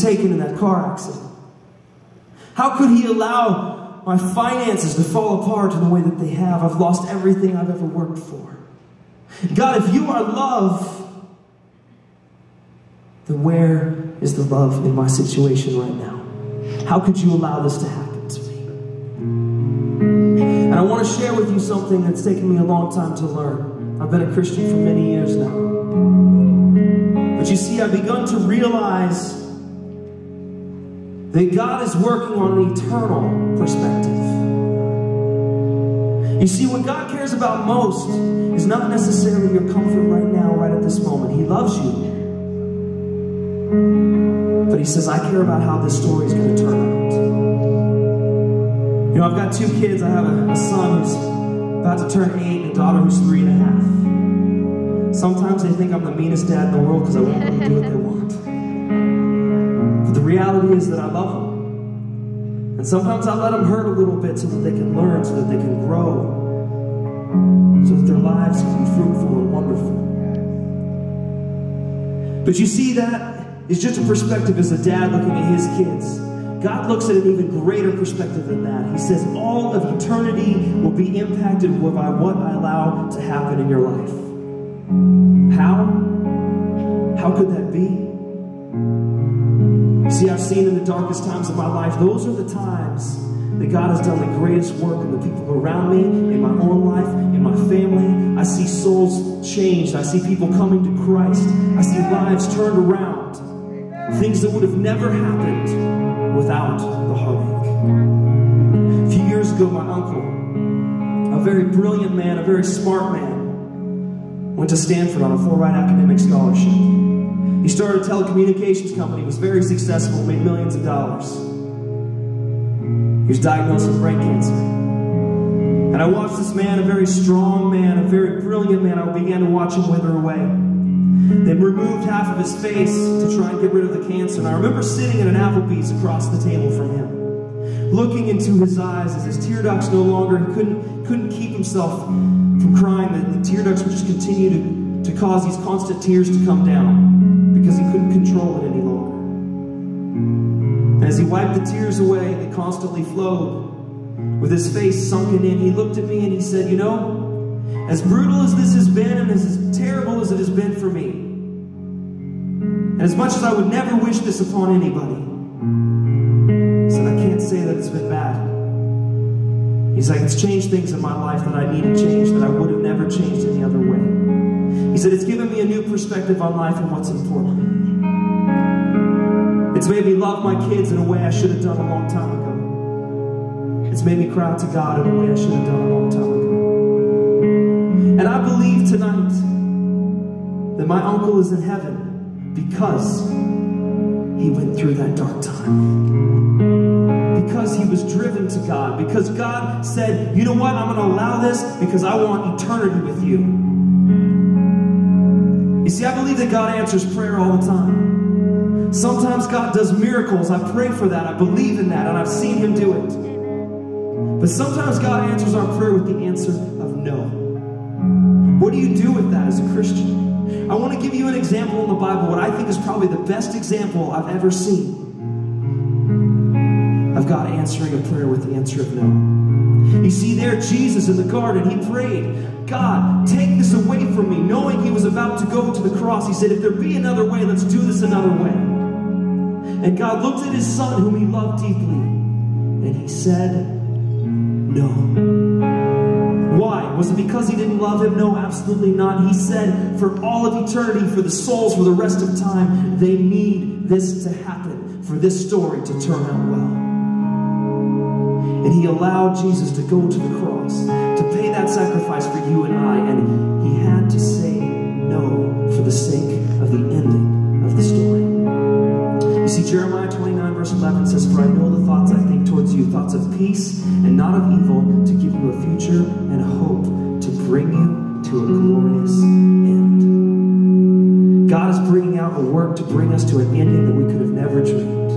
taken in that car accident? How could he allow my finances to fall apart in the way that they have? I've lost everything I've ever worked for. God, if you are love, then where is the love in my situation right now? How could you allow this to happen to me? And I want to share with you something that's taken me a long time to learn. I've been a Christian for many years now. But you see, I've begun to realize that God is working on an eternal perspective. You see, what God cares about most is not necessarily your comfort right now, right at this moment. He loves you. But he says, I care about how this story is going to turn out. You know, I've got 2 kids. I have a son who's about to turn 8 and a daughter who's 3.5. Sometimes they think I'm the meanest dad in the world because I won't let them do what they want. But the reality is that I love them. And sometimes I let them hurt a little bit so that they can learn, so that they can grow, so that their lives can be fruitful and wonderful. But you see, that is just a perspective as a dad looking at his kids. God looks at an even greater perspective than that. He says all of eternity will be impacted by what I allow to happen in your life. How? How could that be? You see, I've seen in the darkest times of my life, those are the times that God has done the greatest work in the people around me, in my own life, in my family. I see souls changed. I see people coming to Christ. I see lives turned around. Things that would have never happened without the heartache. A few years ago, my uncle, a very brilliant man, a very smart man, went to Stanford on a full-ride academic scholarship. He started a telecommunications company, was very successful, made millions of dollars. He was diagnosed with brain cancer. And I watched this man, a very strong man, a very brilliant man, I began to watch him wither away. They removed half of his face to try and get rid of the cancer. And I remember sitting at an Applebee's across the table from him, looking into his eyes as his tear ducts no longer, he couldn't keep himself from crying. The tear ducts would just continue to cause these constant tears to come down because he couldn't control it any longer. And as he wiped the tears away, they constantly flowed. With his face sunken in, he looked at me and he said, you know, as brutal as this has been and as terrible as it has been for me, and as much as I would never wish this upon anybody, he said, I can't say that it's been bad. He's like, it's changed things in my life that I need to change, that I would have never changed any other way. He said, it's given me a new perspective on life and what's important. It's made me love my kids in a way I should have done a long time ago. It's made me cry out to God in a way I should have done a long time ago. And I believe tonight that my uncle is in heaven because he went through that dark time. Because he was driven to God. Because God said, you know what, I'm going to allow this because I want eternity with you. You see, I believe that God answers prayer all the time. Sometimes God does miracles. I pray for that. I believe in that, and I've seen him do it. But sometimes God answers our prayer with the answer of no. What do you do with that as a Christian? I want to give you an example in the Bible, what I think is probably the best example I've ever seen of God answering a prayer with the answer of no. You see there, Jesus in the garden, he prayed, God, take this away from me. Knowing he was about to go to the cross, he said, if there be another way, let's do this another way. And God looked at his son, whom he loved deeply, and he said, no. Why? Was it because he didn't love him? No, absolutely not. He said, for all of eternity, for the souls, for the rest of time, they need this to happen, for this story to turn out well. And he allowed Jesus to go to the cross, to pay that sacrifice for you and I, and he had to say no for the sake of the ending of the story. You see, Jeremiah 29 verse 11 says, for I know the thoughts I think towards you, thoughts of peace and not of evil, to give you a future and a hope, to bring you to a glorious end. God is bringing out a work to bring us to an ending that we could have never dreamed.